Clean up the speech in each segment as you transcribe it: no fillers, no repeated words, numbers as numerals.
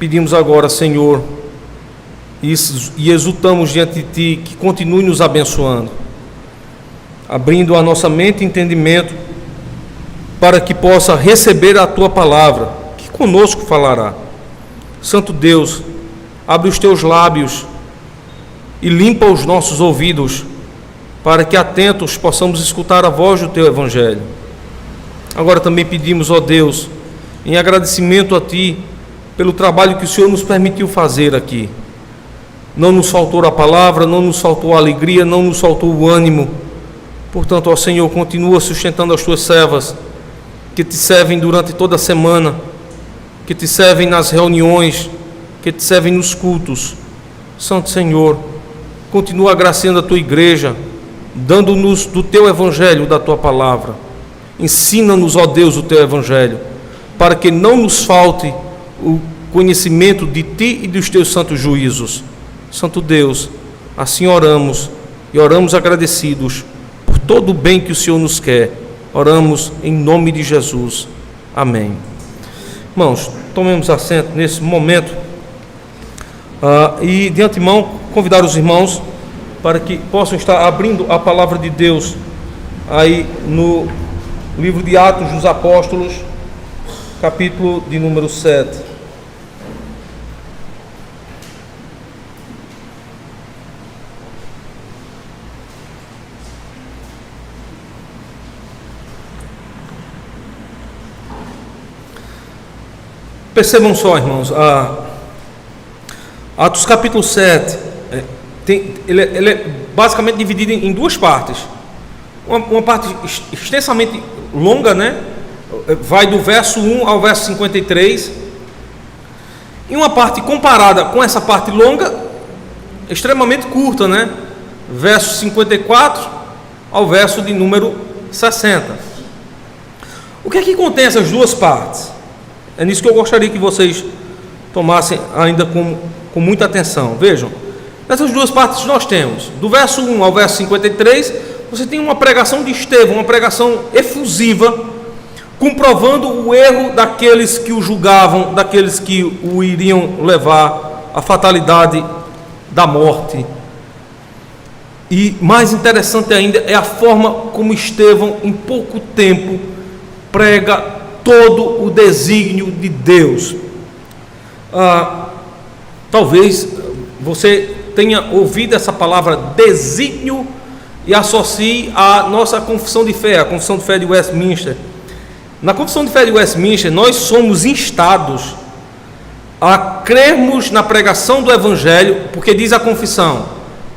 pedimos agora, Senhor, e exultamos diante de Ti, que continue nos abençoando, abrindo a nossa mente e entendimento, para que possa receber a Tua palavra, que conosco falará. Santo Deus, abre os Teus lábios e limpa os nossos ouvidos, para que atentos possamos escutar a voz do Teu Evangelho. Agora também pedimos, ó Deus, em agradecimento a Ti, pelo trabalho que o Senhor nos permitiu fazer aqui. Não nos faltou a palavra, não nos faltou a alegria, não nos faltou o ânimo. Portanto, ó Senhor, continua sustentando as Tuas servas, que Te servem durante toda a semana, que Te servem nas reuniões, que Te servem nos cultos. Santo Senhor, continua agraciando a Tua igreja, dando-nos do Teu Evangelho, da Tua palavra. Ensina-nos, ó Deus, o Teu Evangelho, para que não nos falte o conhecimento de Ti e dos Teus santos juízos. Santo Deus, assim oramos, e oramos agradecidos por todo o bem que o Senhor nos quer. Oramos em nome de Jesus. Amém. Irmãos, tomemos assento nesse momento, e de antemão convidar os irmãos para que possam estar abrindo a palavra de Deus aí no livro de Atos dos Apóstolos, capítulo de número 7. Percebam só, irmãos, Atos capítulo 7, ele é basicamente dividido em duas partes. Uma parte extensamente longa, né? Vai do verso 1 ao verso 53. E uma parte comparada com essa parte longa, extremamente curta, né? Verso 54 ao verso de número 60. O que é que contém essas duas partes? É nisso que eu gostaria que vocês tomassem ainda com muita atenção. Vejam, nessas duas partes nós temos, do verso 1 ao verso 53, você tem uma pregação de Estevão, uma pregação efusiva, comprovando o erro daqueles que o julgavam, daqueles que o iriam levar à fatalidade da morte. E mais interessante ainda é a forma como Estevão, em pouco tempo, prega todo o desígnio de Deus. Talvez você tenha ouvido essa palavra desígnio e associe à nossa confissão de fé, a confissão de fé de Westminster. Na confissão de fé de Westminster, nós somos instados a crermos na pregação do Evangelho, porque diz a confissão,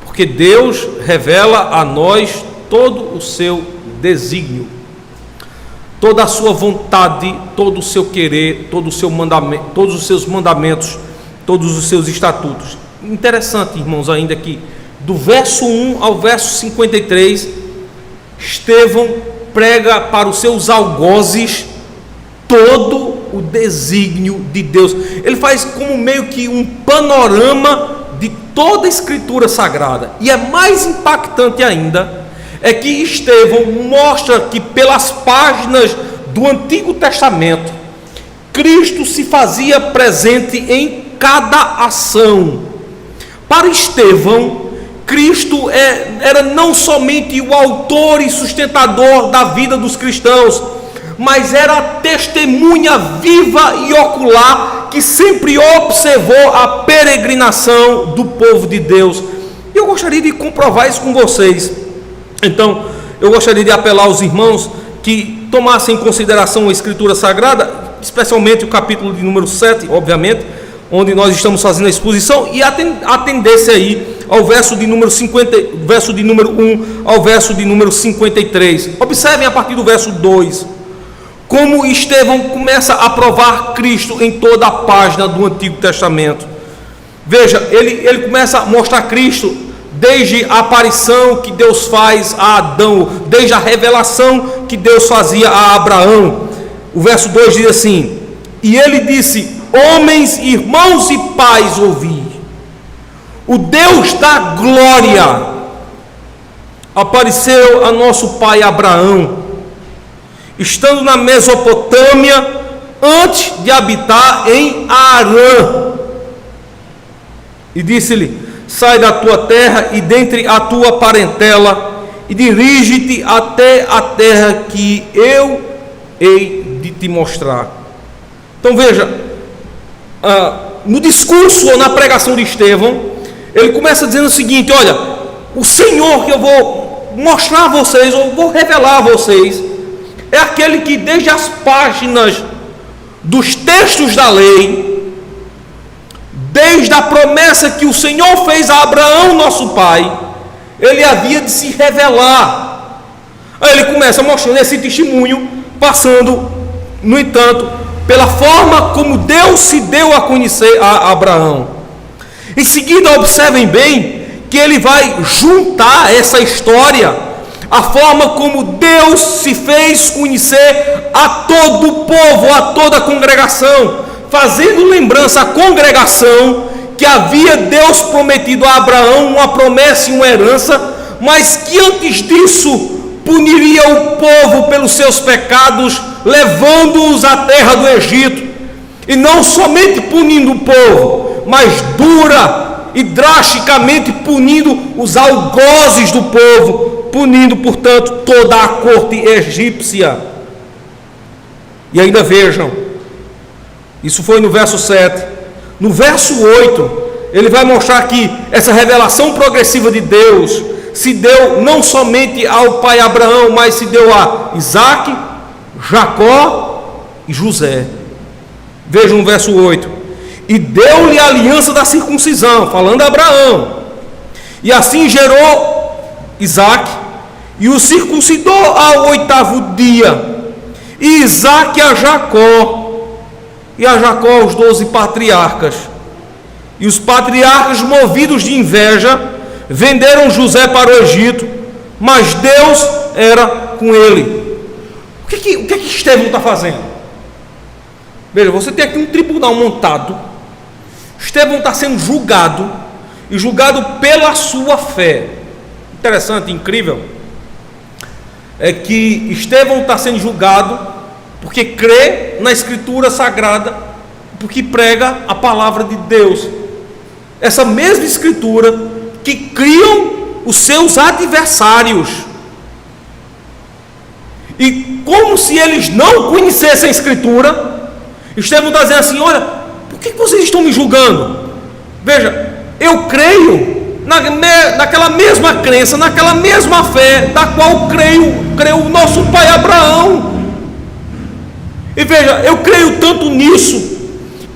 porque Deus revela a nós todo o seu desígnio, toda a sua vontade, todo o seu querer, todo o seu mandamento, todos os seus mandamentos, todos os seus estatutos. Interessante, irmãos, ainda que do verso 1 ao verso 53, Estevão prega para os seus algozes todo o desígnio de Deus. Ele faz como meio que um panorama de toda a Escritura Sagrada. E é mais impactante ainda, é que Estevão mostra que pelas páginas do Antigo Testamento, Cristo se fazia presente em cada ação. Para Estevão, Cristo era não somente o autor e sustentador da vida dos cristãos, mas era a testemunha viva e ocular que sempre observou a peregrinação do povo de Deus. E eu gostaria de comprovar isso com vocês. Então, eu gostaria de apelar aos irmãos que tomassem em consideração a Escritura Sagrada, especialmente o capítulo de número 7, obviamente, onde nós estamos fazendo a exposição, e atendesse aí ao verso de número 1 ao verso de número 53. Observem a partir do verso 2, como Estevão começa a provar Cristo em toda a página do Antigo Testamento. Veja, ele começa a mostrar Cristo desde a aparição que Deus faz a Adão, desde a revelação que Deus fazia a Abraão. O verso 2 diz assim: e ele disse: homens, irmãos e pais, ouvi, o Deus da glória apareceu a nosso pai Abraão, estando na Mesopotâmia, antes de habitar em Harã, E disse-lhe: sai da tua terra e dentre a tua parentela, e dirige-te até a terra que eu hei de te mostrar. Então veja, no discurso ou na pregação de Estevão, ele começa dizendo o seguinte: olha, o Senhor que eu vou mostrar a vocês, ou vou revelar a vocês, é aquele que desde as páginas dos textos da lei, desde a promessa que o Senhor fez a Abraão, nosso pai, ele havia de se revelar. Aí ele começa mostrando esse testemunho, passando, no entanto, pela forma como Deus se deu a conhecer a Abraão. Em seguida, observem bem que ele vai juntar essa história, a forma como Deus se fez conhecer a todo o povo, a toda a congregação, fazendo lembrança à congregação que havia Deus prometido a Abraão uma promessa e uma herança, mas que antes disso puniria o povo pelos seus pecados, levando-os à terra do Egito, e não somente punindo o povo, mas dura e drasticamente punindo os algozes do povo, punindo, portanto, toda a corte egípcia. E ainda vejam, isso foi no verso 7. No verso 8, ele vai mostrar que essa revelação progressiva de Deus se deu não somente ao pai Abraão, mas se deu a Isaac, Jacó e José. Vejam no verso 8: e deu-lhe a aliança da circuncisão, falando a Abraão, e assim gerou Isaac, e o circuncidou ao 8º dia, e Isaac a Jacó, e a Jacó os 12 patriarcas. E os patriarcas, movidos de inveja, venderam José para o Egito, mas Deus era com ele. O que é que Estevão está fazendo? Veja, você tem aqui um tribunal montado. Estevão está sendo julgado, e julgado pela sua fé. Interessante, incrível, é que Estevão está sendo julgado porque crê na Escritura Sagrada, porque prega a palavra de Deus. Essa mesma Escritura que criam os seus adversários. E como se eles não conhecessem a Escritura, Estevão está dizendo assim: olha, por que vocês estão me julgando? Veja, eu creio naquela mesma crença, naquela mesma fé da qual creu o nosso pai Abraão. E veja, eu creio tanto nisso,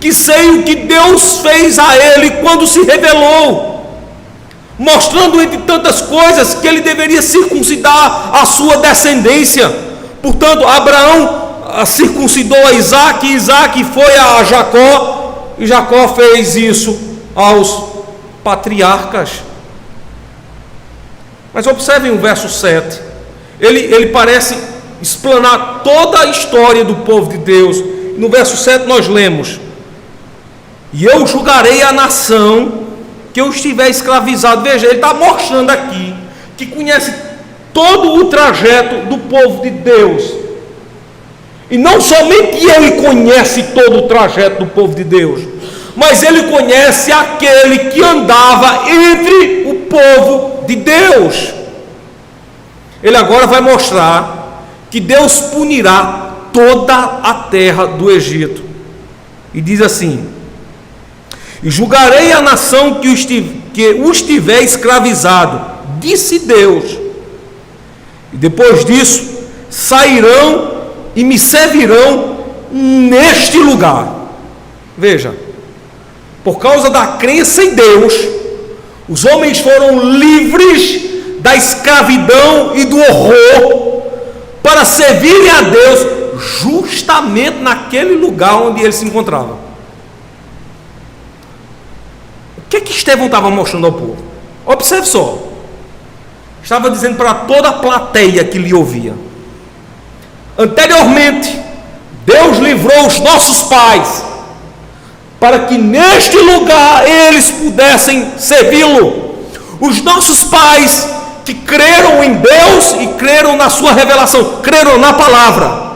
que sei o que Deus fez a ele quando se revelou, mostrando entre tantas coisas que ele deveria circuncidar a sua descendência. Portanto, Abraão circuncidou a Isaac, e Isaac foi a Jacó, e Jacó fez isso aos patriarcas. Mas observem o verso 7, ele parece explanar toda a história do povo de Deus. No verso 7 nós lemos: e eu julgarei a nação que eu estiver escravizado. Veja, ele está mostrando aqui que conhece todo o trajeto do povo de Deus, e não somente ele conhece todo o trajeto do povo de Deus, mas ele conhece aquele que andava entre o povo de Deus. Ele agora vai mostrar que Deus punirá toda a terra do Egito, e diz assim: e julgarei a nação que os tiver escravizado, disse Deus, e depois disso sairão e me servirão neste lugar. Veja, por causa da crença em Deus, os homens foram livres da escravidão e do horror para servirem a Deus justamente naquele lugar onde ele se encontrava. O que Estevão estava mostrando ao povo? Observe só. Estava dizendo para toda a plateia que lhe ouvia: anteriormente, Deus livrou os nossos pais para que neste lugar eles pudessem servi-lo. Os nossos pais que creram em Deus e creram na sua revelação, creram na palavra.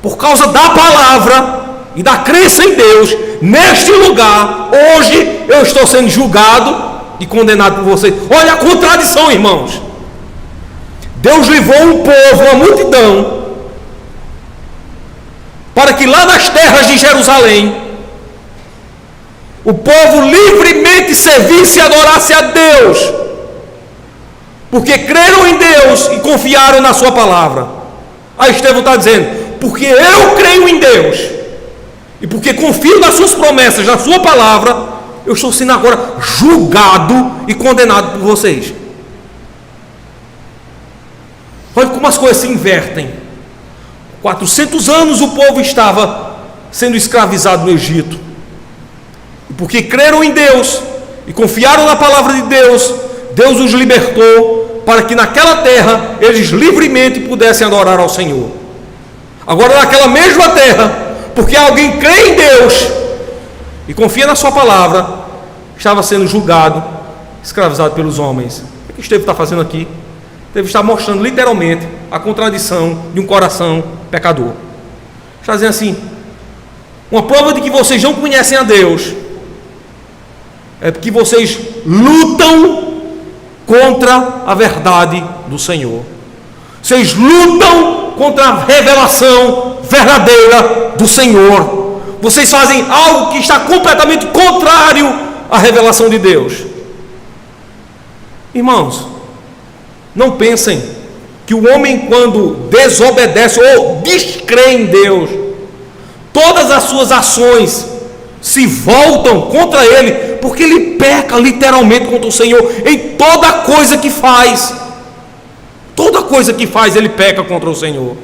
Por causa da palavra e da crença em Deus, neste lugar, hoje eu estou sendo julgado e condenado por vocês. Olha a contradição, irmãos. Deus levou um povo, uma multidão, para que lá nas terras de Jerusalém, o povo livremente servisse e adorasse a Deus, porque creram em Deus e confiaram na sua palavra. Aí Estevão está dizendo, porque eu creio em Deus, e porque confio nas suas promessas, na sua palavra, eu estou sendo agora julgado e condenado por vocês. Olha como as coisas se invertem. 400 anos o povo estava sendo escravizado no Egito, e porque creram em Deus e confiaram na palavra de Deus, Deus os libertou para que naquela terra eles livremente pudessem adorar ao Senhor. Agora naquela mesma terra, porque alguém crê em Deus e confia na sua palavra, estava sendo julgado, escravizado pelos homens. O que Estevão está fazendo aqui? Deve estar mostrando literalmente a contradição de um coração pecador. Está dizendo assim, uma prova de que vocês não conhecem a Deus é porque vocês lutam contra a verdade do Senhor. Vocês lutam contra a revelação verdadeira do Senhor. Vocês fazem algo que está completamente contrário à revelação de Deus. Irmãos, não pensem que o homem, quando desobedece ou descrê em Deus, todas as suas ações se voltam contra ele, porque ele peca literalmente contra o Senhor em toda coisa que faz. Toda coisa que faz ele peca contra o Senhor.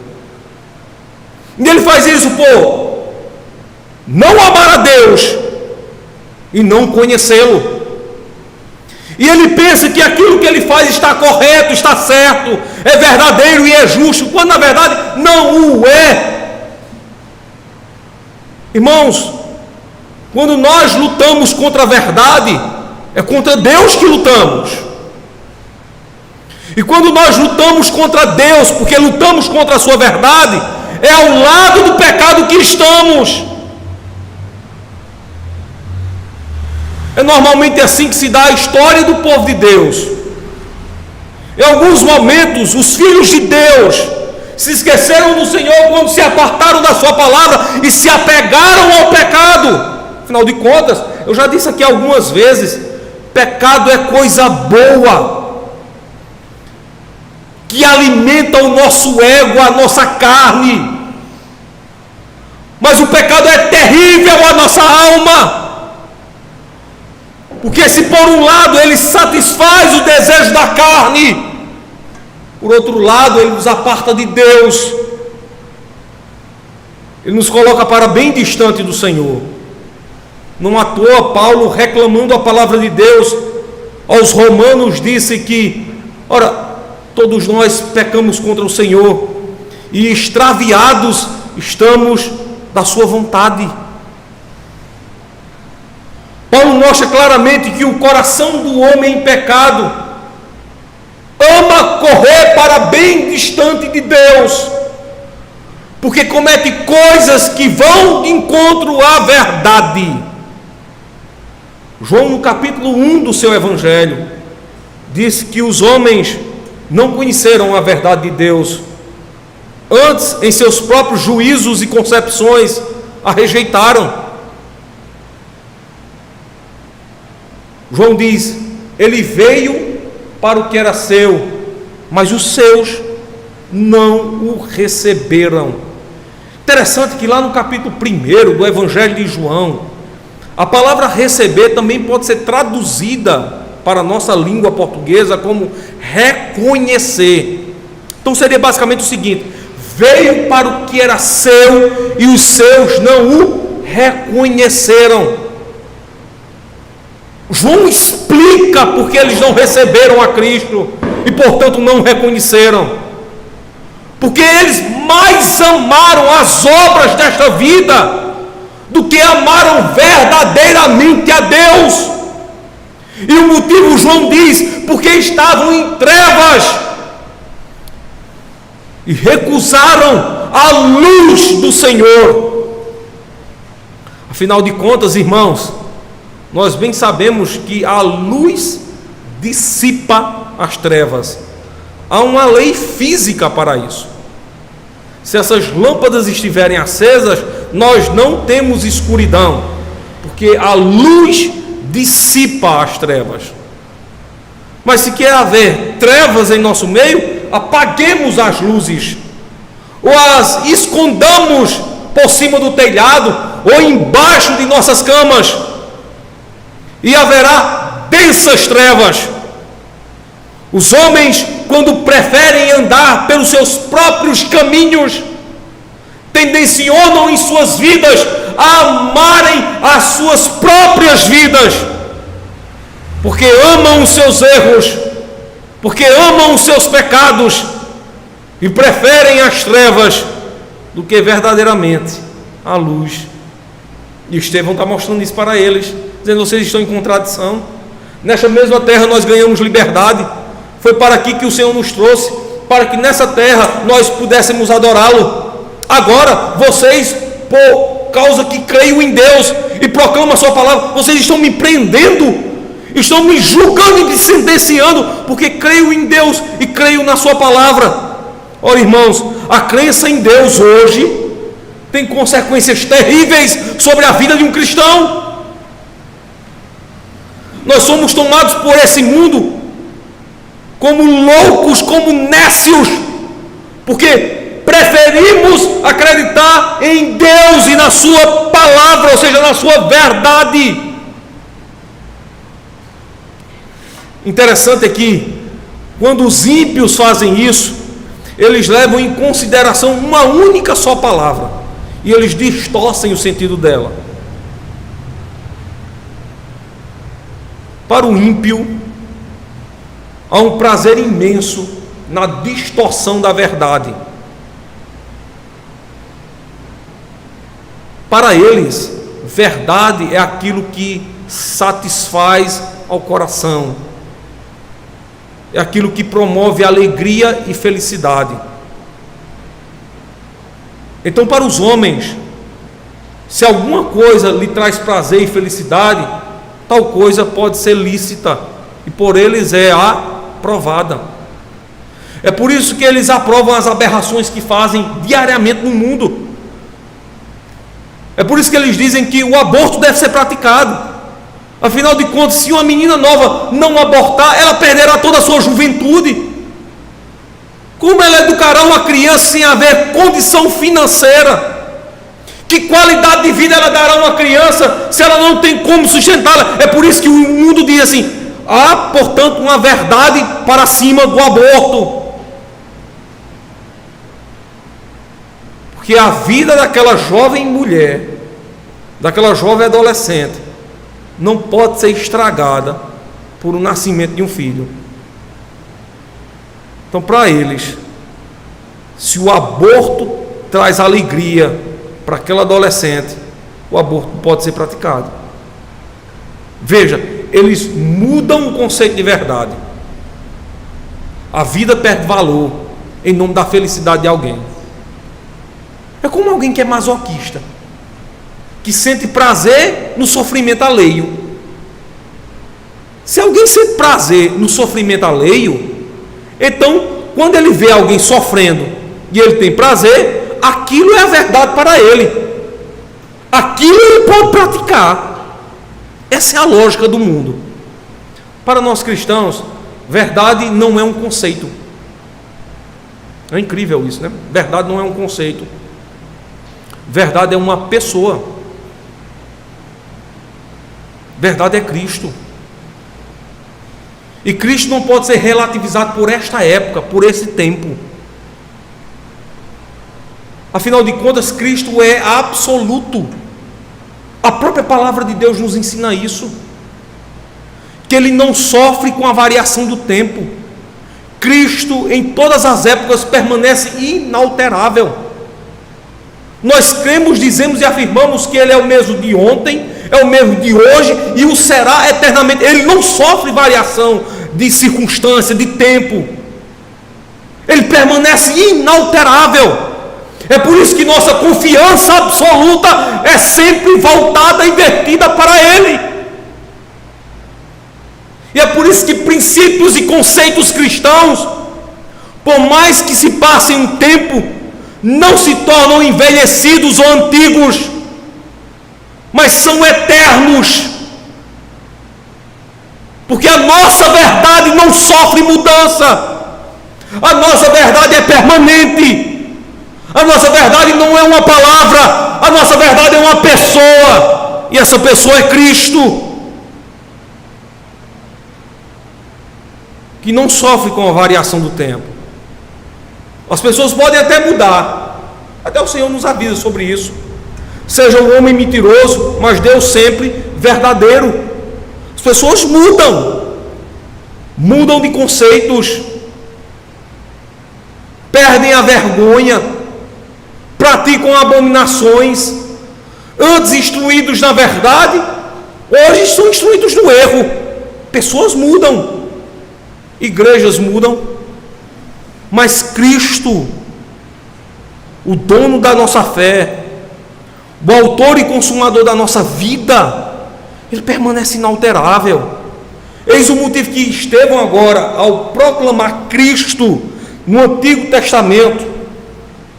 E ele faz isso por não amar a Deus e não conhecê-lo. E ele pensa que aquilo que ele faz está correto, está certo, é verdadeiro e é justo, quando na verdade não o é. Irmãos, quando nós lutamos contra a verdade, é contra Deus que lutamos. E quando nós lutamos contra Deus, porque lutamos contra a sua verdade, é ao lado do pecado que estamos. É normalmente assim que se dá a história do povo de Deus. Em alguns momentos, os filhos de Deus se esqueceram do Senhor quando se apartaram da sua palavra e se apegaram ao pecado. Afinal de contas, eu já disse aqui algumas vezes, pecado é coisa boa, que alimenta o nosso ego, a nossa carne. Mas o pecado é terrível à nossa alma. Porque se por um lado ele satisfaz o desejo da carne, por outro lado ele nos aparta de Deus, ele nos coloca para bem distante do Senhor. Não à toa Paulo, reclamando a palavra de Deus aos romanos, disse que, ora, todos nós pecamos contra o Senhor e extraviados estamos da sua vontade. Paulo mostra claramente que o coração do homem em pecado ama correr para bem distante de Deus, porque comete coisas que vão de encontro à verdade. João, no capítulo 1 do seu evangelho, diz que os homens não conheceram a verdade de Deus, antes, em seus próprios juízos e concepções, a rejeitaram. João diz, ele veio para o que era seu, mas os seus não o receberam. Interessante que lá no capítulo 1 do evangelho de João, a palavra receber também pode ser traduzida para a nossa língua portuguesa como reconhecer. Então seria basicamente o seguinte: veio para o que era seu e os seus não o reconheceram. João explica porque eles não receberam a Cristo e portanto não o reconheceram. Porque eles mais amaram as obras desta vida do que amaram verdadeiramente a Deus. E o motivo, João diz, porque estavam em trevas e recusaram a luz do Senhor. Afinal de contas, irmãos, nós bem sabemos que a luz dissipa as trevas. Há uma lei física para isso. Se essas lâmpadas estiverem acesas, nós não temos escuridão, porque a luz dissipa as trevas. Mas se quer haver trevas em nosso meio, apaguemos as luzes, ou as escondamos por cima do telhado, ou embaixo de nossas camas, e haverá densas trevas. Os homens, quando preferem andar pelos seus próprios caminhos, tendencionam em suas vidas a amarem as suas próprias vidas, porque amam os seus erros, porque amam os seus pecados, e preferem as trevas do que verdadeiramente a luz. E Estevão está mostrando isso para eles, dizendo: vocês estão em contradição. Nesta mesma terra nós ganhamos liberdade. Foi para aqui que o Senhor nos trouxe, para que nessa terra nós pudéssemos adorá-lo. Agora, vocês, por causa que creio em Deus e proclamam a sua palavra, vocês estão me prendendo, estão me julgando e me sentenciando, porque creio em Deus e creio na sua palavra. Ora, irmãos, a crença em Deus hoje tem consequências terríveis sobre a vida de um cristão. Nós somos tomados por esse mundo como loucos, como nécios, porque preferimos acreditar em Deus e na sua palavra, ou seja, na sua verdade. Interessante é que, quando os ímpios fazem isso, eles levam em consideração uma única só palavra, e eles distorcem o sentido dela. Para o ímpio, há um prazer imenso na distorção da verdade. Para eles, verdade é aquilo que satisfaz ao coração, é aquilo que promove alegria e felicidade. Então, para os homens, se alguma coisa lhe traz prazer e felicidade, tal coisa pode ser lícita, e por eles é aprovada. É por isso que eles aprovam as aberrações que fazem diariamente no mundo. É por isso que eles dizem que o aborto deve ser praticado. Afinal de contas, se uma menina nova não abortar, ela perderá toda a sua juventude. Como ela educará uma criança sem haver condição financeira? Que qualidade de vida ela dará a uma criança se ela não tem como sustentá-la? É por isso que o mundo diz assim: há, portanto, uma verdade para cima do aborto. Porque a vida daquela jovem mulher, daquela jovem adolescente, não pode ser estragada por um nascimento de um filho. Então, para eles, se o aborto traz alegria para aquela adolescente, o aborto pode ser praticado. Veja, eles mudam o conceito de verdade. A vida perde valor em nome da felicidade de alguém. É como alguém que é masoquista, que sente prazer no sofrimento alheio. Se alguém sente prazer no sofrimento alheio, então, quando ele vê alguém sofrendo e ele tem prazer, aquilo é a verdade para ele. Aquilo ele pode praticar. Essa é a lógica do mundo. Para nós cristãos, verdade não é um conceito. É incrível isso, né? Verdade não é um conceito. Verdade é uma pessoa. Verdade é Cristo. E Cristo não pode ser relativizado por esta época, por esse tempo. Afinal de contas, Cristo é absoluto. A própria palavra de Deus nos ensina isso, que Ele não sofre com a variação do tempo. Cristo em todas as épocas permanece inalterável. Nós cremos, dizemos e afirmamos que Ele é o mesmo de ontem, é o mesmo de hoje e o será eternamente. Ele não sofre variação de circunstância, de tempo. Ele permanece inalterável. É por isso que nossa confiança absoluta é sempre voltada e invertida para Ele. E é por isso que princípios e conceitos cristãos, por mais que se passem um tempo, não se tornam envelhecidos ou antigos, mas são eternos. Porque a nossa verdade não sofre mudança. A nossa verdade é permanente. A nossa verdade não é uma palavra, a nossa verdade é uma pessoa, e essa pessoa é Cristo, que não sofre com a variação do tempo. As pessoas podem até mudar, até o Senhor nos avisa sobre isso. Seja um homem mentiroso, mas Deus sempre verdadeiro. As pessoas mudam de conceitos, perdem a vergonha, praticam abominações. Antes instruídos na verdade, hoje estão instruídos no erro. Pessoas mudam, igrejas mudam, mas Cristo, o dono da nossa fé, o autor e consumador da nossa vida, Ele permanece inalterável. Eis o motivo que Estevão agora, ao proclamar Cristo no Antigo Testamento,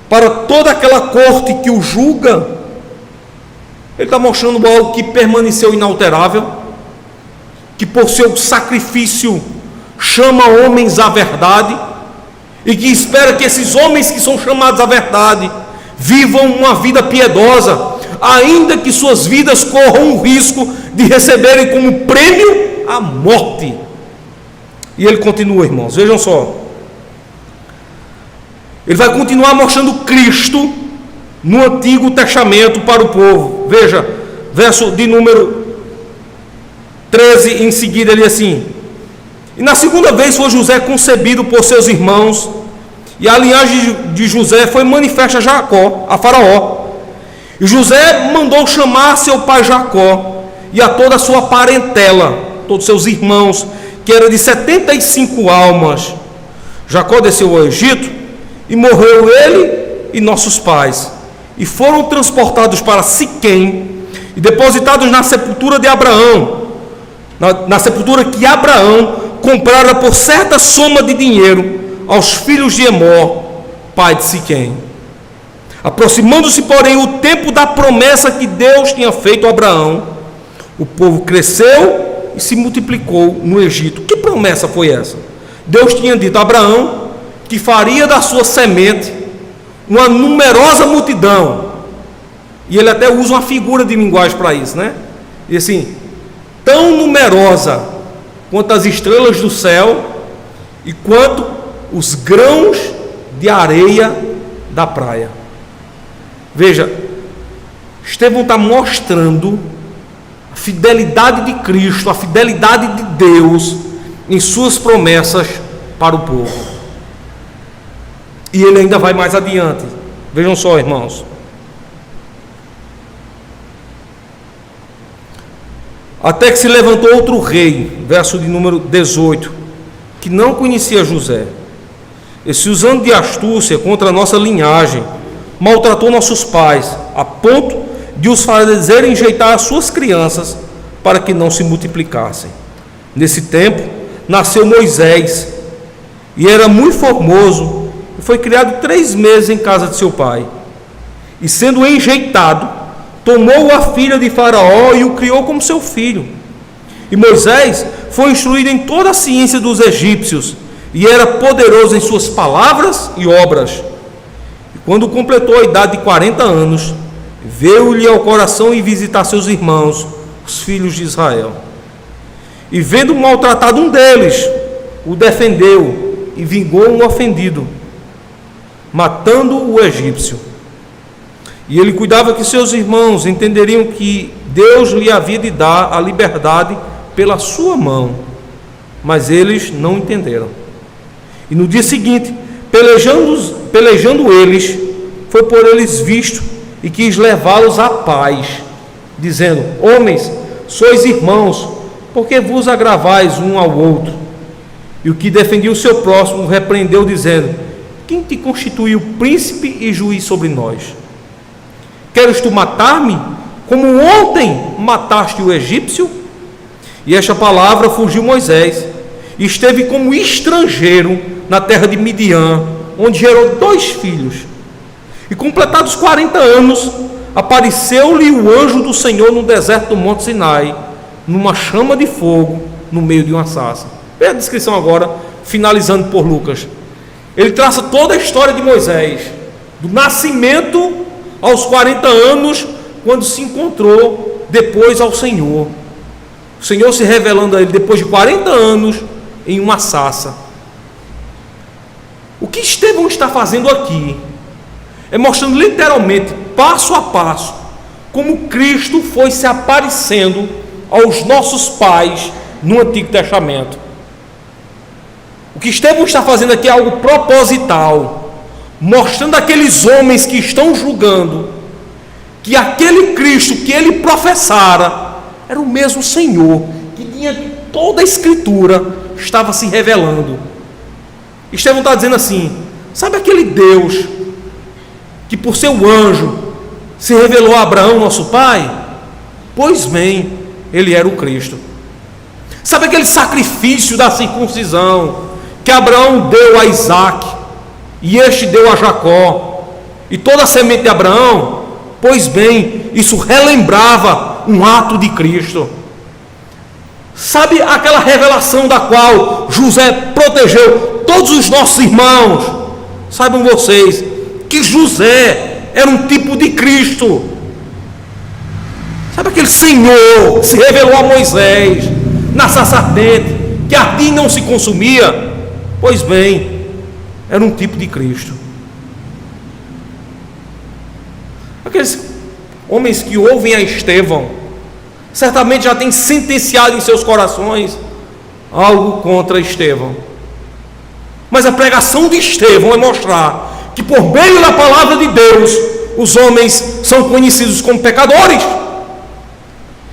para toda aquela corte que o julga, ele está mostrando algo que permaneceu inalterável, que por seu sacrifício chama homens à verdade, e que espera que esses homens que são chamados à verdade vivam uma vida piedosa, ainda que suas vidas corram o risco de receberem como prêmio a morte. E ele continua, irmãos, vejam só. Ele vai continuar mostrando Cristo no Antigo Testamento para o povo. Veja, verso de número 13 em seguida, ele assim: e na segunda vez foi José concebido por seus irmãos, e a linhagem de José foi manifesta a Jacó, a Faraó. E José mandou chamar seu pai Jacó e a toda a sua parentela, todos seus irmãos, que era de 75 almas. Jacó desceu ao Egito, e morreu ele e nossos pais, e foram transportados para Siquém, e depositados na sepultura de Abraão, na sepultura que Abraão comprara por certa soma de dinheiro aos filhos de Emor, pai de Siquém. Aproximando-se, porém, o tempo da promessa que Deus tinha feito a Abraão, o povo cresceu e se multiplicou no Egito. Que promessa foi essa? Deus tinha dito a Abraão que faria da sua semente uma numerosa multidão, e ele até usa uma figura de linguagem para isso, né? E assim, tão numerosa quanto as estrelas do céu e quanto os grãos de areia da praia. Veja, Estevão está mostrando a fidelidade de Cristo, a fidelidade de Deus em suas promessas para o povo. E ele ainda vai mais adiante. Vejam só, irmãos. Até que se levantou outro rei, verso de número 18, que não conhecia José. Esse, usando de astúcia contra a nossa linhagem, maltratou nossos pais, a ponto de os fazer enjeitar as suas crianças, para que não se multiplicassem. Nesse tempo, nasceu Moisés, e era muito formoso, foi criado 3 meses em casa de seu pai, e sendo enjeitado, tomou a filha de Faraó e o criou como seu filho. E Moisés foi instruído em toda a ciência dos egípcios, e era poderoso em suas palavras e obras. E quando completou a idade de 40 anos, veio-lhe ao coração ir visitar seus irmãos, os filhos de Israel. E vendo maltratado um deles, o defendeu e vingou um ofendido, matando o egípcio. E ele cuidava que seus irmãos entenderiam que Deus lhe havia de dar a liberdade pela sua mão, mas eles não entenderam. E no dia seguinte, pelejando eles, foi por eles visto e quis levá-los à paz, dizendo: homens, sois irmãos, por que vos agravais um ao outro? E o que defendia o seu próximo repreendeu, dizendo: quem te constituiu príncipe e juiz sobre nós? Queres tu matar-me, como ontem mataste o egípcio? E esta palavra fugiu Moisés, e esteve como estrangeiro na terra de Midian, onde gerou 2 filhos. E completados 40 anos, apareceu-lhe o anjo do Senhor no deserto do Monte Sinai, numa chama de fogo, no meio de uma sarça. Veja a descrição agora, finalizando por Lucas. Ele traça toda a história de Moisés, do nascimento aos 40 anos, quando se encontrou depois ao Senhor. O Senhor se revelando a ele depois de 40 anos em uma sarça. O que Estevão está fazendo aqui é mostrando literalmente, passo a passo, como Cristo foi se aparecendo aos nossos pais no Antigo Testamento. O que Estevão está fazendo aqui é algo proposital, mostrando àqueles homens que estão julgando que aquele Cristo que ele professara era o mesmo Senhor, que tinha toda a Escritura, estava se revelando. Estevão está dizendo assim: sabe aquele Deus que por seu anjo se revelou a Abraão, nosso pai? Pois bem, ele era o Cristo. Sabe aquele sacrifício da circuncisão que Abraão deu a Isaac, e este deu a Jacó, e toda a semente de Abraão? Pois bem, isso relembrava um ato de Cristo. Sabe aquela revelação da qual José protegeu todos os nossos irmãos? Saibam vocês que José era um tipo de Cristo. Sabe aquele Senhor que se revelou a Moisés na sarça ardente, que ardia e não se consumia? Pois bem, era um tipo de Cristo. Aqueles homens que ouvem a Estevão certamente já têm sentenciado em seus corações algo contra Estevão. Mas a pregação de Estevão é mostrar que por meio da palavra de Deus os homens são conhecidos como pecadores.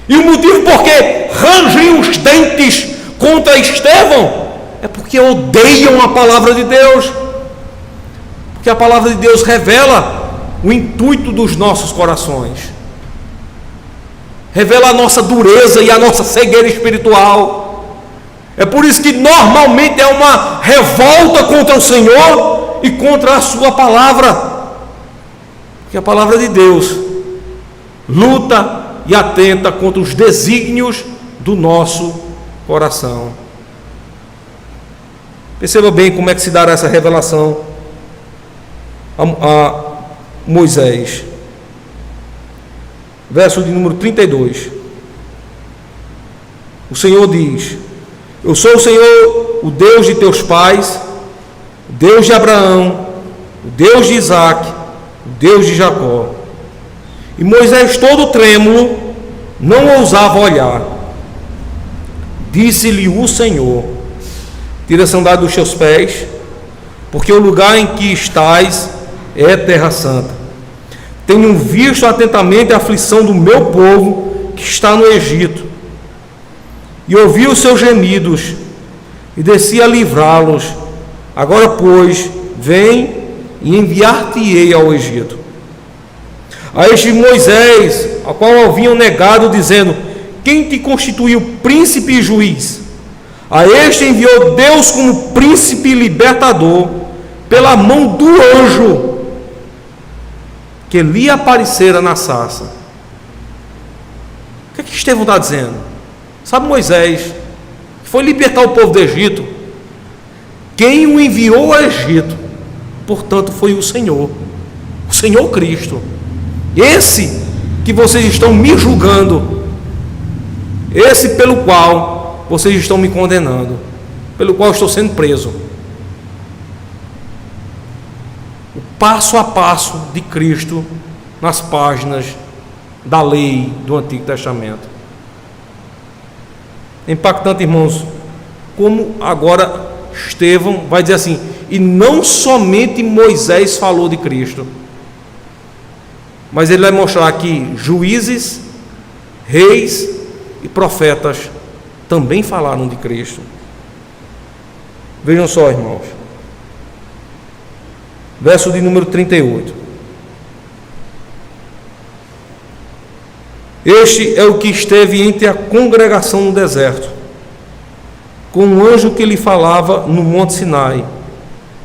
E o motivo por que rangem os dentes contra Estevão é porque odeiam a palavra de Deus. Porque a palavra de Deus revela o intuito dos nossos corações, revela a nossa dureza e a nossa cegueira espiritual. É por isso que normalmente é uma revolta contra o Senhor e contra a sua palavra, porque a palavra de Deus luta e atenta contra os desígnios do nosso coração. Perceba bem como é que se dará essa revelação a Moisés. Verso de número 32. O Senhor diz: eu sou o Senhor, o Deus de teus pais, o Deus de Abraão, o Deus de Isaac, o Deus de Jacó. E Moisés, todo trêmulo, não ousava olhar. Disse-lhe o Senhor: tira a sandália dos teus pés, porque o lugar em que estás é terra santa. Tenho visto atentamente a aflição do meu povo que está no Egito, e ouvi os seus gemidos, e desci a livrá-los. Agora, pois, vem e enviar-te-ei ao Egito. A este Moisés, ao qual haviam negado, dizendo: quem te constituiu príncipe e juiz? A este enviou Deus como príncipe e libertador, pela mão do anjo que lhe aparecera na sarça. O que é que Estevão está dizendo? Sabe Moisés, que foi libertar o povo do Egito? Quem o enviou ao Egito, portanto, foi o Senhor Cristo. Esse que vocês estão me julgando, esse pelo qual vocês estão me condenando, pelo qual estou sendo preso. O passo a passo de Cristo nas páginas da lei do Antigo Testamento. É impactante, irmãos, como agora Estevão vai dizer assim: e não somente Moisés falou de Cristo, mas ele vai mostrar que juízes, reis e profetas também falaram de Cristo. Vejam só, irmãos, verso de número 38. Este é o que esteve entre a congregação no deserto, com um anjo que lhe falava no monte Sinai,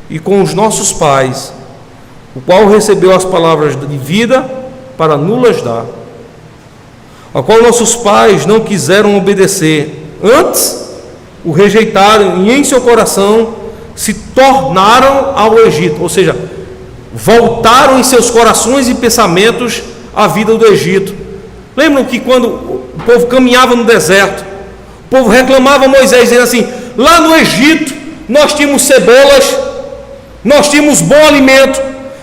e com os nossos pais, o qual recebeu as palavras de vida para nulas dar, a qual nossos pais não quiseram obedecer, antes o rejeitaram, e em seu coração se tornaram ao Egito, ou seja, voltaram em seus corações e pensamentos à vida do Egito. Lembram que quando o povo caminhava no deserto, o povo reclamava a Moisés, dizendo assim: lá no Egito nós tínhamos cebolas, nós tínhamos bom alimento,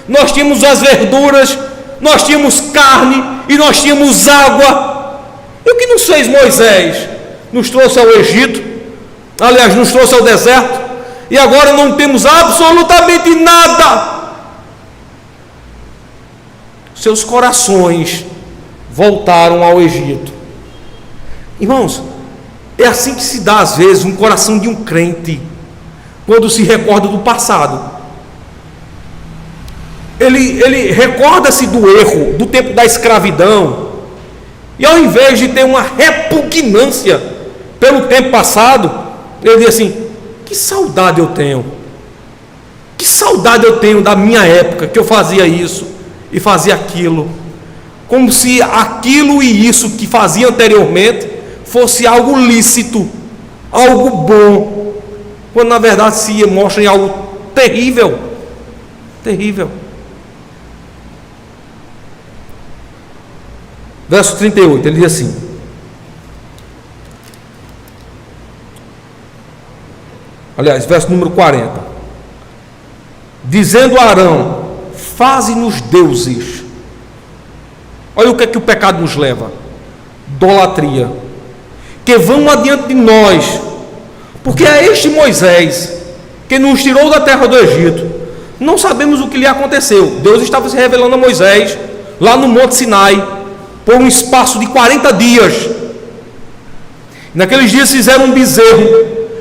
nós tínhamos as verduras, nós tínhamos carne e nós tínhamos água. E o que nos fez Moisés? Nos trouxe ao Egito, aliás, nos trouxe ao deserto, e agora não temos absolutamente nada. Seus corações voltaram ao Egito. Irmãos, é assim que se dá às vezes um coração de um crente, quando se recorda do passado. Ele recorda-se do erro, do tempo da escravidão, e ao invés de ter uma repugnância pelo tempo passado, ele diz assim: que saudade eu tenho, que saudade eu tenho da minha época, que eu fazia isso e fazia aquilo, como se aquilo e isso que fazia anteriormente fosse algo lícito, algo bom, quando na verdade se mostra em algo terrível, terrível. Verso 38, ele diz assim: aliás, verso número 40, dizendo a Arão: faze-nos deuses. Olha o que é que o pecado nos leva: idolatria, que vão adiante de nós, porque é este Moisés que nos tirou da terra do Egito. Não sabemos o que lhe aconteceu. Deus estava se revelando a Moisés lá no monte Sinai por um espaço de 40 dias. Naqueles dias fizeram um bezerro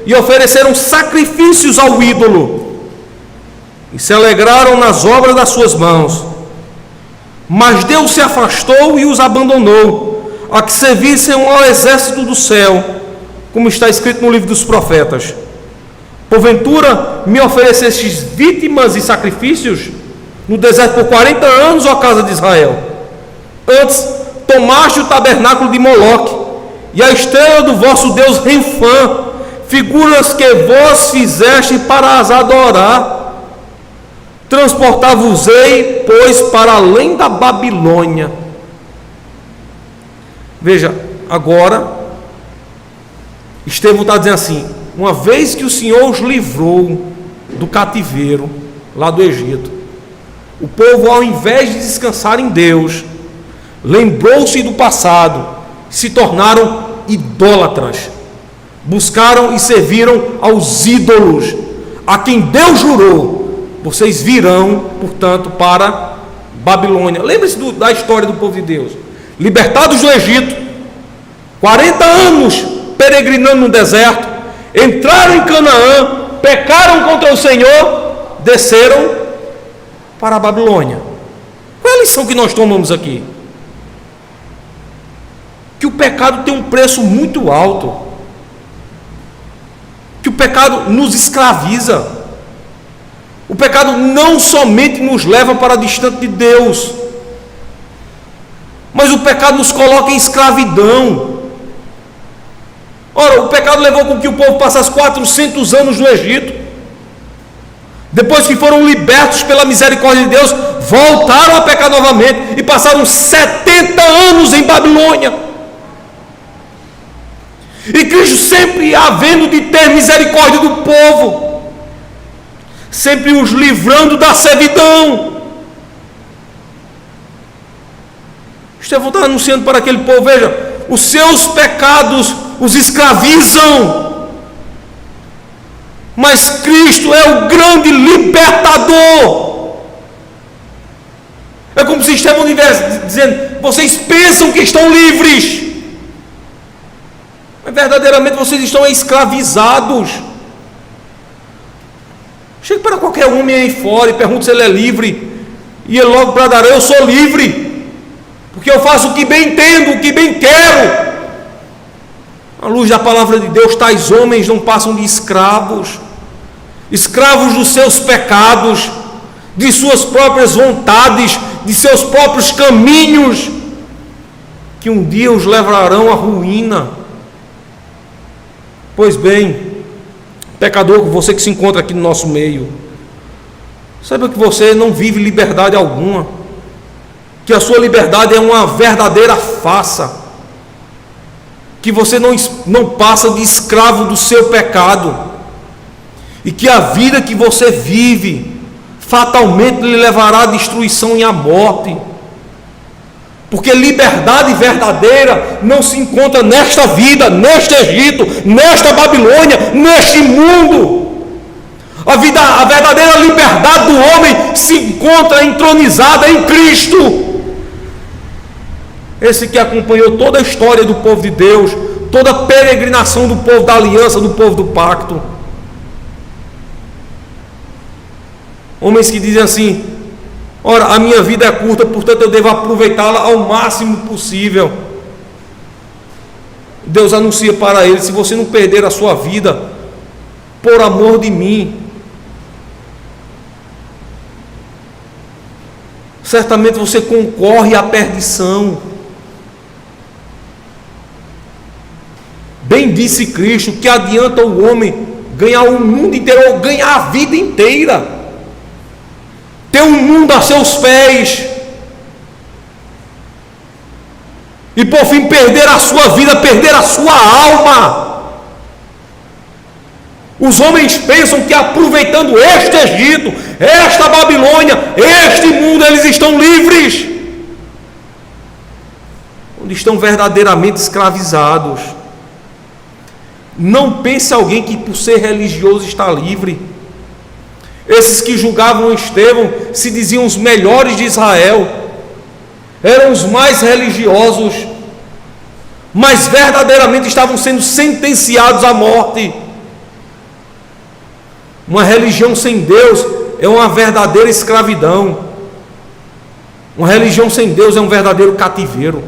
e ofereceram sacrifícios ao ídolo e se alegraram nas obras das suas mãos. Mas Deus se afastou e os abandonou, a que servissem ao exército do céu, como está escrito no livro dos profetas: porventura me oferecestes vítimas e sacrifícios no deserto por 40 anos, ó casa de Israel? Antes tomaste o tabernáculo de Moloque e a estrela do vosso Deus Renfã, figuras que vós fizeste para as adorar. Transportar-vos-ei, pois, para além da Babilônia. Veja, agora Estevão está dizendo assim: uma vez que o Senhor os livrou do cativeiro lá do Egito, o povo, ao invés de descansar em Deus, lembrou-se do passado, se tornaram idólatras, buscaram e serviram aos ídolos, a quem Deus jurou: vocês virão, portanto, para Babilônia. Lembre-se da história do povo de Deus, libertados do Egito, 40 anos peregrinando no deserto, entraram em Canaã, pecaram contra o Senhor, desceram para a Babilônia. Qual é a lição que nós tomamos aqui? Que o pecado tem um preço muito alto, que o pecado nos escraviza, o pecado não somente nos leva para distante de Deus, mas o pecado nos coloca em escravidão. Ora, o pecado levou com que o povo passasse 400 anos no Egito. Depois que foram libertos pela misericórdia de Deus, voltaram a pecar novamente e passaram 70 anos em Babilônia. E Cristo, sempre havendo de ter misericórdia do povo, sempre os livrando da servidão. Estevão está anunciando para aquele povo: veja, os seus pecados os escravizam, mas Cristo é o grande libertador. É como se Estevão estivesse dizendo: vocês pensam que estão livres, mas verdadeiramente vocês estão escravizados. Chegue para qualquer homem aí fora e pergunte se ele é livre, e ele logo bradará: eu sou livre, porque eu faço o que bem entendo, o que bem quero. À luz da palavra de Deus, tais homens não passam de escravos, escravos dos seus pecados, de suas próprias vontades, de seus próprios caminhos, que um dia os levarão à ruína. Pois bem, pecador, você que se encontra aqui no nosso meio, saiba que você não vive liberdade alguma, que a sua liberdade é uma verdadeira farsa, que você não passa de escravo do seu pecado, e que a vida que você vive fatalmente lhe levará à destruição e à morte, porque liberdade verdadeira não se encontra nesta vida, neste Egito, nesta Babilônia, neste mundo. A verdadeira liberdade do homem se encontra entronizada em Cristo. Esse que acompanhou toda a história do povo de Deus, toda a peregrinação do povo da aliança, do povo do pacto. Homens que dizem assim: ora, a minha vida é curta, portanto eu devo aproveitá-la ao máximo possível. Deus anuncia para eles: se você não perder a sua vida por amor de mim, certamente você concorre à perdição. Bem disse Cristo: que adianta o homem ganhar o mundo inteiro ou ganhar a vida inteira, ter um mundo a seus pés, e por fim perder a sua vida, perder a sua alma. Os homens pensam que aproveitando este Egito, esta Babilônia, este mundo, eles estão livres, onde estão verdadeiramente escravizados. Não pense alguém que por ser religioso está livre. Esses que julgavam Estevão se diziam os melhores de Israel, eram os mais religiosos, mas verdadeiramente estavam sendo sentenciados à morte. Uma religião sem Deus é uma verdadeira escravidão. Uma religião sem Deus é um verdadeiro cativeiro.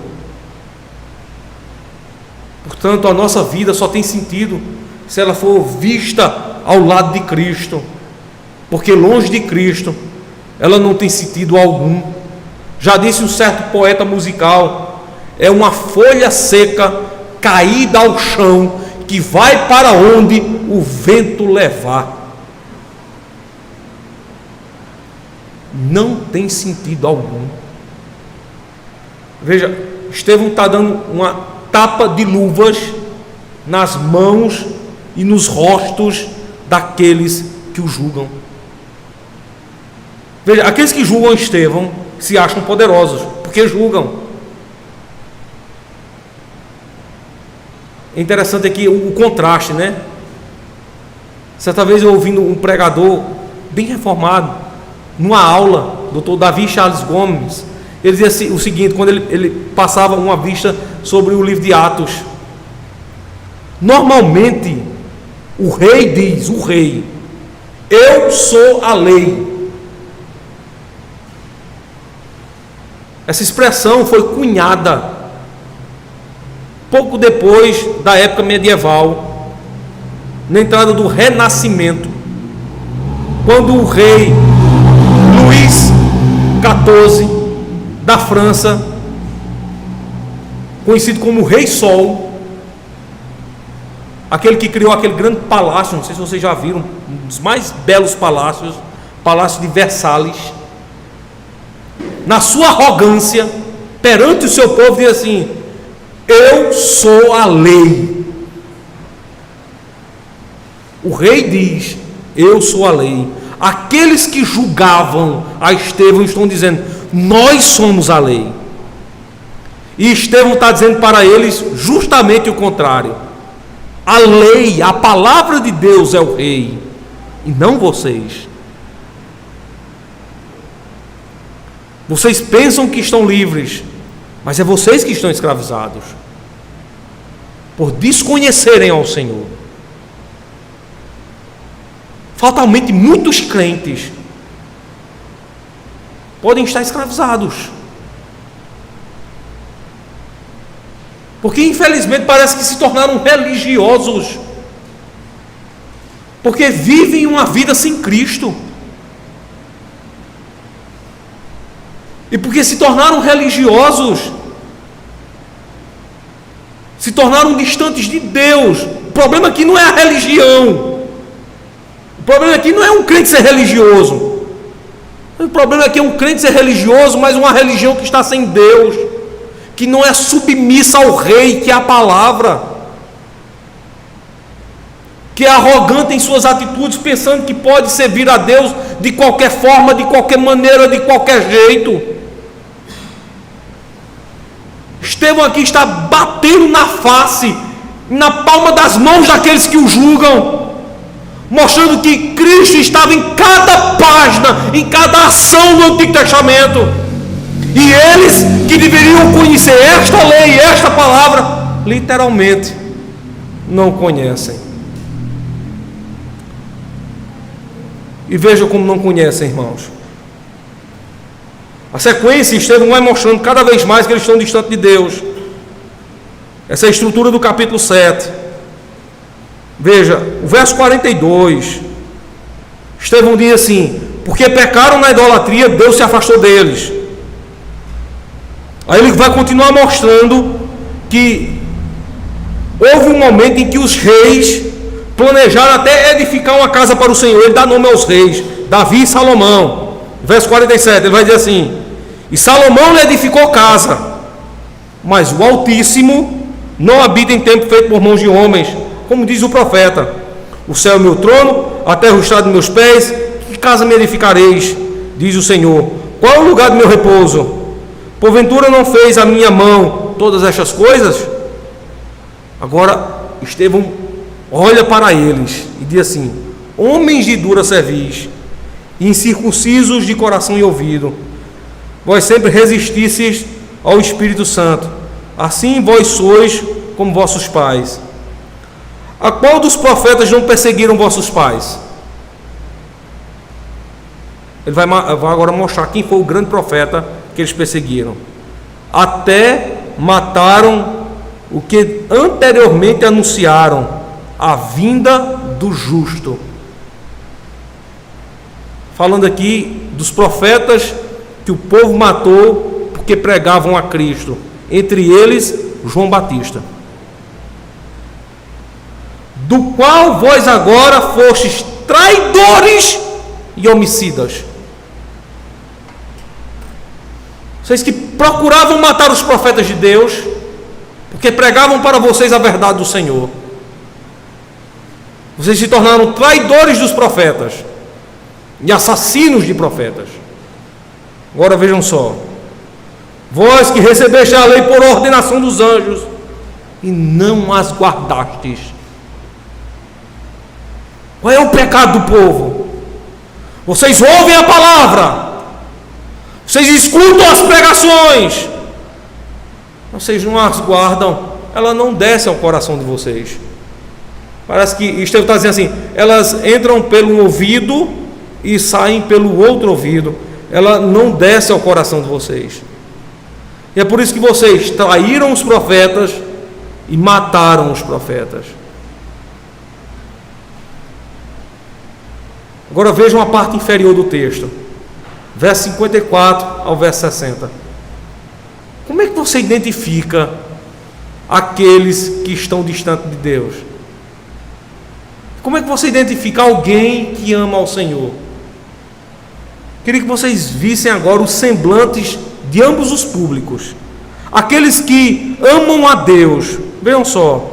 Portanto, a nossa vida só tem sentido se ela for vista ao lado de Cristo, porque longe de Cristo ela não tem sentido algum. Já disse um certo poeta musical: é uma folha seca caída ao chão que vai para onde o vento levar. Não tem sentido algum. Veja, Estevão está dando uma tapa de luvas nas mãos e nos rostos daqueles que o julgam. Veja, aqueles que julgam Estevão se acham poderosos, porque julgam. É interessante aqui o contraste, né? Certa vez eu ouvindo um pregador bem reformado, numa aula, Dr. Davi Charles Gomes, ele dizia o seguinte, quando ele passava uma vista sobre o livro de Atos: normalmente o rei diz, eu sou a lei. Essa expressão foi cunhada pouco depois da época medieval, na entrada do Renascimento, quando o rei Luís XIV da França, conhecido como Rei Sol, aquele que criou aquele grande palácio, não sei se vocês já viram, um dos mais belos palácios, Palácio de Versalhes, na sua arrogância perante o seu povo, diz assim: eu sou a lei. O rei diz: eu sou a lei. Aqueles que julgavam a Estevão estão dizendo: nós somos a lei. E Estevão está dizendo para eles justamente o contrário: a lei, a palavra de Deus é o rei, e não vocês. Vocês pensam que estão livres, mas é vocês que estão escravizados, por desconhecerem ao Senhor. fatalmente muitos crentes podem estar escravizados. Porque infelizmente parece que se tornaram religiosos. Porque vivem uma vida sem Cristo. E porque se tornaram religiosos, se tornaram distantes de Deus. O problema aqui não é a religião. O problema aqui não é um crente ser religioso. O problema aqui é um crente ser religioso, mas uma religião que está sem Deus, que não é submissa ao rei, que é a palavra, que é arrogante em suas atitudes, pensando que pode servir a Deus de qualquer forma, de qualquer maneira, de qualquer jeito. Estevão aqui está batendo na face, na palma das mãos daqueles que o julgam, mostrando que Cristo estava em cada página, em cada ação do Antigo Testamento, e eles que deveriam conhecer esta lei, esta palavra, literalmente não conhecem. E vejam como não conhecem, irmãos. A sequência, Estevão vai mostrando cada vez mais que eles estão distantes de Deus. Essa é a estrutura do capítulo 7. Veja, o verso 42. Estevão diz assim: porque pecaram na idolatria, Deus se afastou deles. Aí ele vai continuar mostrando que houve um momento em que os reis planejaram até edificar uma casa para o Senhor. Ele dá nome aos reis, Davi e Salomão. Verso 47, ele vai dizer assim: e Salomão lhe edificou casa, mas o Altíssimo não habita em templo feito por mãos de homens, como diz o profeta: o céu é meu trono, a terra o estrado de meus pés, que casa me edificareis, diz o Senhor. Qual é o lugar do meu repouso? Porventura não fez a minha mão todas estas coisas? Agora Estevão olha para eles e diz assim: homens de dura cerviz, incircuncisos de coração e ouvido, vós sempre resistisseis ao Espírito Santo, assim vós sois como vossos pais. A qual dos profetas não perseguiram vossos pais? Ele vai agora mostrar quem foi o grande profeta que eles perseguiram. Até mataram o que anteriormente anunciaram, a vinda do justo. Falando aqui dos profetas que o povo matou porque pregavam a Cristo, entre eles João Batista, do qual vós agora fostes traidores e homicidas. Vocês que procuravam matar os profetas de Deus, porque pregavam para vocês a verdade do Senhor, vocês se tornaram traidores dos profetas e assassinos de profetas. Agora vejam só: vós que recebeste a lei por ordenação dos anjos e não as guardastes. Qual é o pecado do povo? Vocês ouvem a palavra, vocês escutam as pregações, vocês não as guardam, ela não desce ao coração de vocês. Parece que Estevão está dizendo assim: elas entram pelo ouvido e saem pelo outro ouvido, ela não desce ao coração de vocês. E é por isso que vocês traíram os profetas e mataram os profetas. Agora vejam a parte inferior do texto, verso 54 ao verso 60. Como é que você identifica aqueles que estão distantes de Deus? Como é que você identifica alguém que ama ao Senhor? Queria que vocês vissem agora os semblantes de ambos os públicos. Aqueles que amam a Deus, vejam só,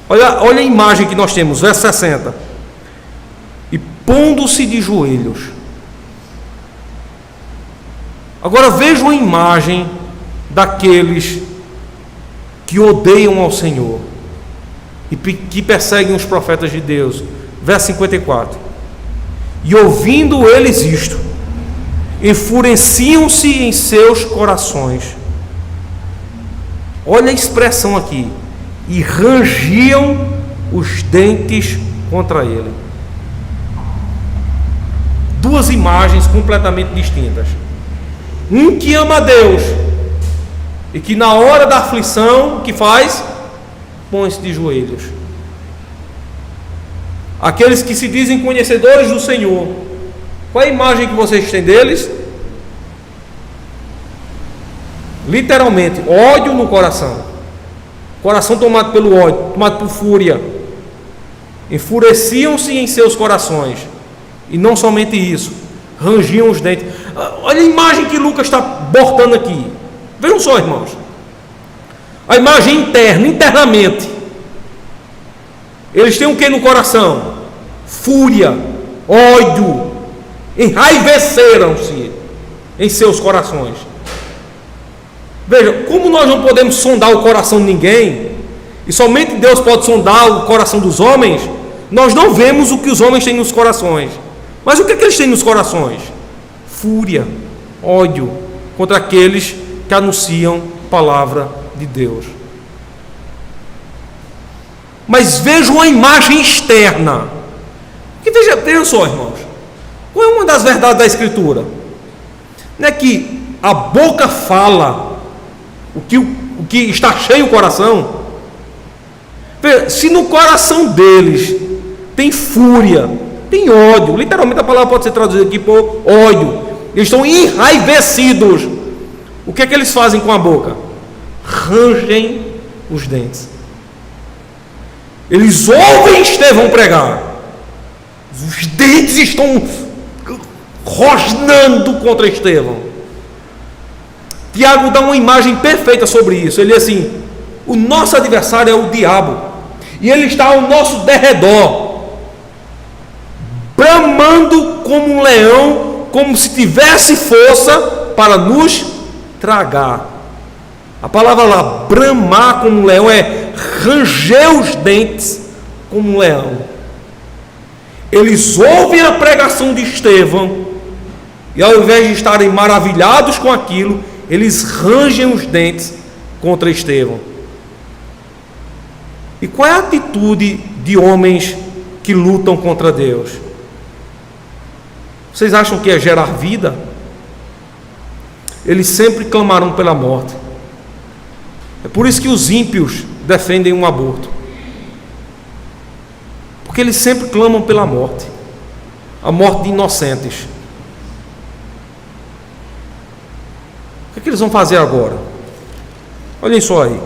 olha a imagem que nós temos, verso 60. E pondo-se de joelhos. Agora vejam a imagem daqueles que odeiam ao Senhor e que perseguem os profetas de Deus. Verso 54. E ouvindo eles isto, enfureciam-se em seus corações. Olha a expressão aqui: e rangiam os dentes contra ele. duas imagens completamente distintas. Um que ama a Deus e que na hora da aflição, o que faz? Põe-se de joelhos. Aqueles que se dizem conhecedores do Senhor, qual é a imagem que vocês têm deles? Literalmente, ódio no coração. Coração tomado pelo ódio, tomado por fúria. Enfureciam-se em seus corações. E não somente isso, rangiam os dentes. Olha a imagem que Lucas está botando aqui. Vejam só, irmãos. A imagem interna, internamente. Eles têm o que no coração? Fúria, ódio. Enraiveceram-se em seus corações. Veja, como nós não podemos sondar o coração de ninguém, e somente Deus pode sondar o coração dos homens, nós não vemos o que os homens têm nos corações. Mas o que é que eles têm nos corações? Fúria, ódio contra aqueles que anunciam a palavra de Deus. Mas vejam a imagem externa. E vejam só, irmãos, qual é uma das verdades da Escritura? Não é que a boca fala o que está cheio o coração. Veja, se no coração deles tem fúria, tem ódio, literalmente a palavra pode ser traduzida aqui por ódio, eles estão enraivecidos, o que é que eles fazem com a boca? Rangem os dentes. Eles ouvem Estevão pregar, os dentes estão rosnando contra Estevão. Tiago dá uma imagem perfeita sobre isso. Ele diz assim: o nosso adversário é o diabo, e ele está ao nosso derredor, bramando como um leão, como se tivesse força para nos tragar. A palavra lá, bramar como um leão, é ranger os dentes como um leão. Eles ouvem a pregação de Estevão, e ao invés de estarem maravilhados com aquilo, eles rangem os dentes contra Estevão. E qual é a atitude de homens que lutam contra Deus? Vocês acham que é gerar vida? Eles sempre clamarão pela morte. É por isso que os ímpios defendem um aborto, porque eles sempre clamam pela morte, a morte de inocentes. O que eles vão fazer agora? Olhem só aí.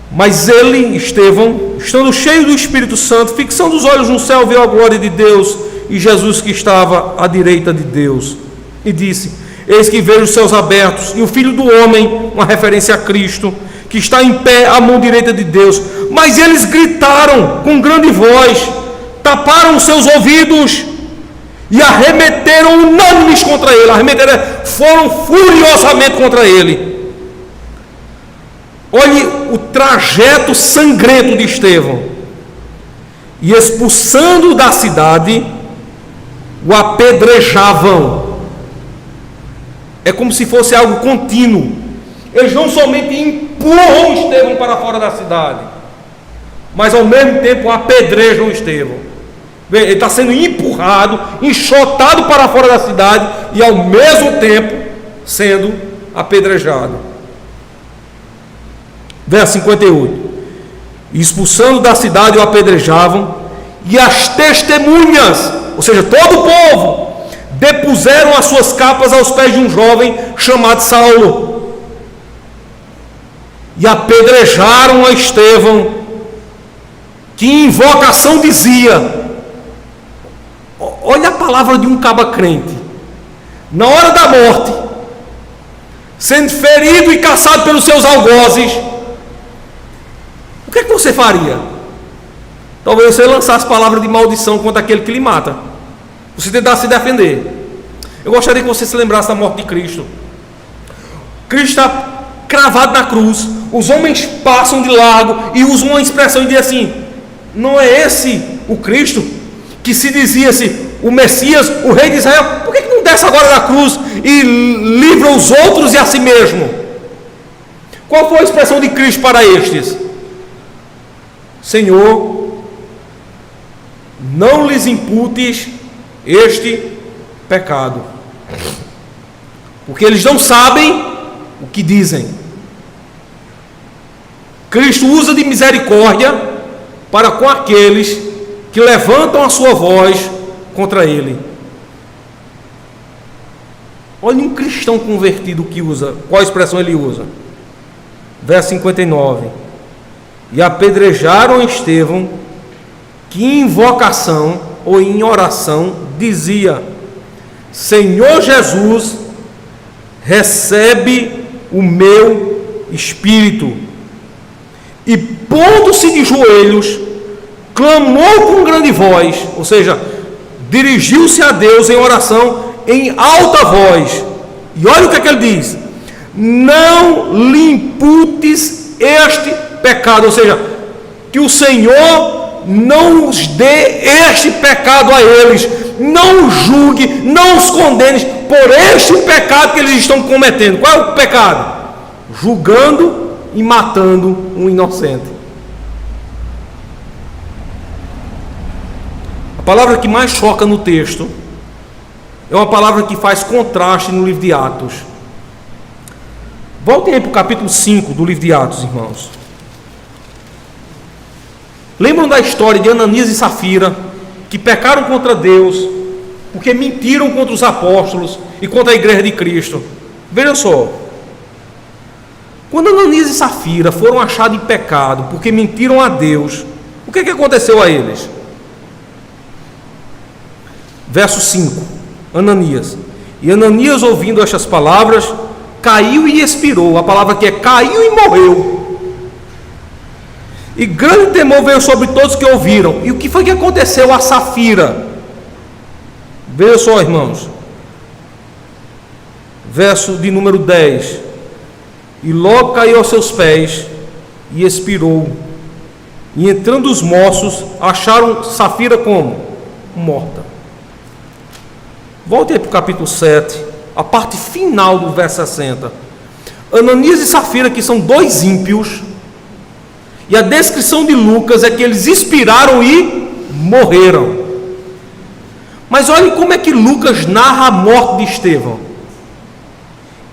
Mas ele, Estevão, estando cheio do Espírito Santo, fixando os olhos no céu, viu a glória de Deus e Jesus que estava à direita de Deus, e disse: eis que vejo os céus abertos e o Filho do Homem, uma referência a Cristo, que está em pé à mão direita de Deus. Mas eles gritaram com grande voz, taparam os seus ouvidos e arremeteram unânimes contra ele. Foram furiosamente contra ele. Olhe o trajeto sangrento de Estevão. E expulsando da cidade, o apedrejavam. É como se fosse algo contínuo. Eles não somente empurram Estevão para fora da cidade, mas ao mesmo tempo apedrejam Estevão. Ele está sendo empurrado, enxotado para fora da cidade e ao mesmo tempo sendo apedrejado. Verso 58. Expulsando da cidade o apedrejavam, e as testemunhas, ou seja, todo o povo, depuseram as suas capas aos pés de um jovem chamado Saulo, e apedrejaram a Estevão, que em invocação dizia. Olha a palavra de um caba crente. Na hora da morte, sendo ferido e caçado pelos seus algozes, o que é que você faria? Talvez você lançasse palavra de maldição contra aquele que lhe mata, você tentasse se defender. Eu gostaria que você se lembrasse da morte de Cristo. Cristo está cravado na cruz, os homens passam de largo e usam uma expressão e dizem assim: não é esse o Cristo que se dizia-se o Messias, o rei de Israel? Por que não desce agora da cruz e livra os outros e a si mesmo? Qual foi a expressão de Cristo para estes? Senhor, não lhes imputes este pecado, porque eles não sabem o que dizem. Cristo usa de misericórdia para com aqueles que levantam a sua voz contra ele. Olha um cristão convertido que usa, qual expressão ele usa? Verso 59. E apedrejaram Estevão, que em invocação ou em oração dizia: Senhor Jesus, recebe o meu espírito. E pondo-se de joelhos, clamou com grande voz, ou seja, dirigiu-se a Deus em oração em alta voz. E olha o que é que ele diz: não lhe imputes este pecado, ou seja, que o Senhor não os dê este pecado a eles, não os julgue, não os condene por este pecado que eles estão cometendo. Qual é o pecado? Julgando e matando um inocente. A palavra que mais choca no texto é uma palavra que faz contraste no livro de Atos. Voltem aí para o capítulo 5 do livro de Atos, irmãos. Lembram da história de Ananias e Safira, que pecaram contra Deus, porque mentiram contra os apóstolos e contra a igreja de Cristo? Vejam só. Quando Ananias e Safira foram achados em pecado, porque mentiram a Deus, o que aconteceu a eles? Verso 5. Ananias. E Ananias, ouvindo estas palavras, caiu e expirou. A palavra que é caiu e morreu. E grande temor veio sobre todos que ouviram. E o que foi que aconteceu a Safira? Veja só, irmãos. Verso de número 10. E logo caiu aos seus pés e expirou. E entrando os moços, acharam Safira como? Morta. Volte aí para o capítulo 7, a parte final do verso 60. Ananias e Safira, que são dois ímpios, e a descrição de Lucas é que eles expiraram e morreram. Mas olhem como é que Lucas narra a morte de Estevão.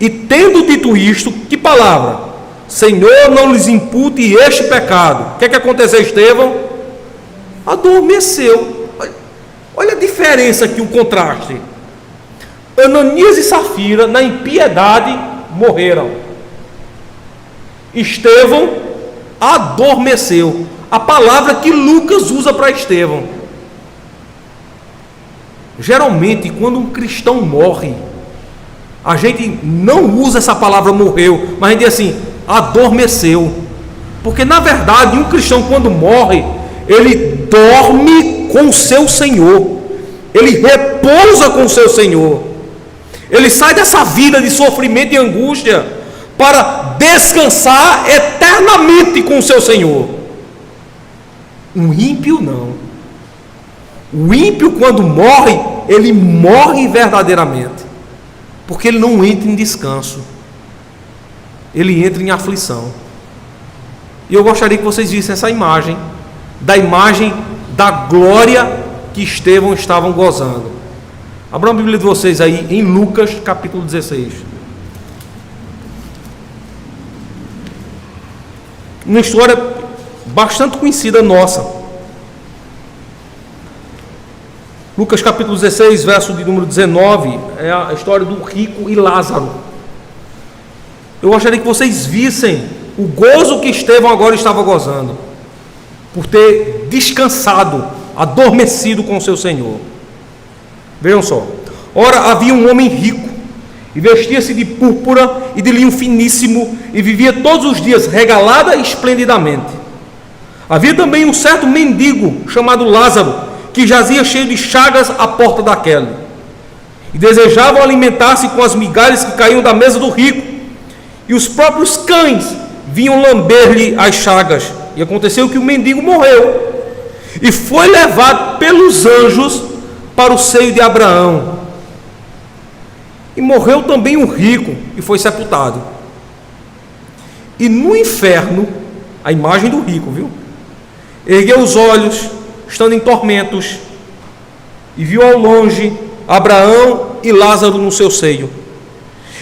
E tendo dito isto, que palavra? Senhor, não lhes impute este pecado. O que aconteceu a Estevão? Adormeceu. Olha a diferença aqui, o contraste. Ananias e Safira, na impiedade, morreram. Estevão adormeceu. A palavra que Lucas usa para Estevão. Geralmente, quando um cristão morre, a gente não usa essa palavra morreu, mas a gente diz assim, adormeceu. Porque na verdade, um cristão quando morre, ele dorme com o seu Senhor. Ele repousa com o seu Senhor. Ele sai dessa vida de sofrimento e angústia para descansar eternamente com o seu Senhor. Um ímpio não. O ímpio quando morre, ele morre verdadeiramente. Porque ele não entra em descanso. Ele entra em aflição. E eu gostaria que vocês vissem essa imagem. Da imagem da glória que Estevão estavam gozando. Abram a Bíblia de vocês aí em Lucas capítulo 16. Uma história bastante conhecida nossa. Lucas capítulo 16, verso de número 19, é a história do rico e Lázaro. Eu gostaria que vocês vissem o gozo que Estevão agora estava gozando, por ter descansado, adormecido com o seu Senhor. Vejam só. Ora, havia um homem rico, e vestia-se de púrpura e de linho finíssimo, e vivia todos os dias regalada e esplendidamente. Havia também um certo mendigo, chamado Lázaro, que jazia cheio de chagas à porta daquela, e desejavam alimentar-se com as migalhas que caíam da mesa do rico, e os próprios cães vinham lamber-lhe as chagas. E aconteceu que o mendigo morreu, e foi levado pelos anjos para o seio de Abraão. E morreu também o rico, e foi sepultado. E no inferno, a imagem do rico, viu? Ergueu os olhos, estando em tormentos, e viu ao longe Abraão e Lázaro no seu seio.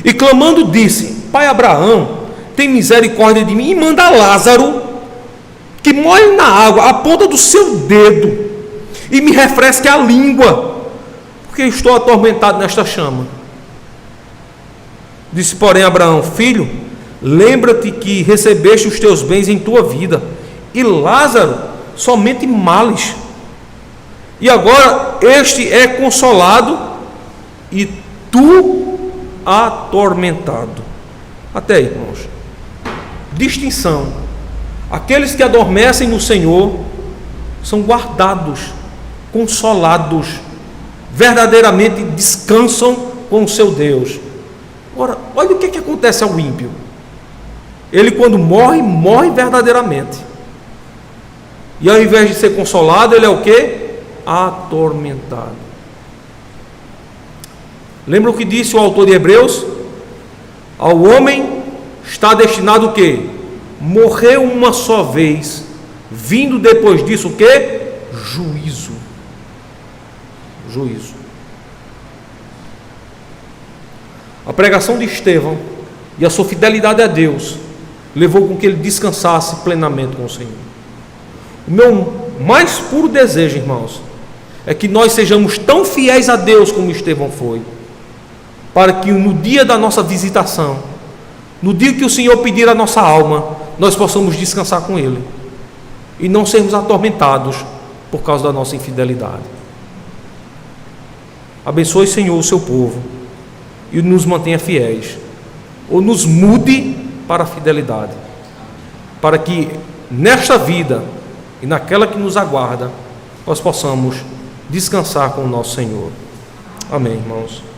E clamando disse: Pai Abraão, tem misericórdia de mim e manda Lázaro que molhe na água a ponta do seu dedo e me refresque a língua, porque estou atormentado nesta chama. Disse, porém, Abraão: Filho, lembra-te que recebeste os teus bens em tua vida, e Lázaro somente males. E agora este é consolado e tu atormentado. Até aí, irmãos. Distinção: aqueles que adormecem no Senhor são guardados, consolados, verdadeiramente descansam com o seu Deus. Agora, olha o que acontece ao ímpio. Ele, quando morre, morre verdadeiramente. E ao invés de ser consolado, ele é o quê? Atormentado. Lembra o que disse o autor de Hebreus? Ao homem está destinado o quê? Morrer uma só vez, vindo depois disso o quê? Juízo. Juízo. A pregação de Estevão e a sua fidelidade a Deus levou com que ele descansasse plenamente com o Senhor. O meu mais puro desejo, irmãos, é que nós sejamos tão fiéis a Deus como Estevão foi, para que no dia da nossa visitação, no dia que o Senhor pedir a nossa alma, nós possamos descansar com Ele e não sermos atormentados por causa da nossa infidelidade. Abençoe, Senhor, o seu povo e nos mantenha fiéis, ou nos mude para a fidelidade, para que nesta vida e naquela que nos aguarda, nós possamos descansar com o nosso Senhor. Amém, irmãos.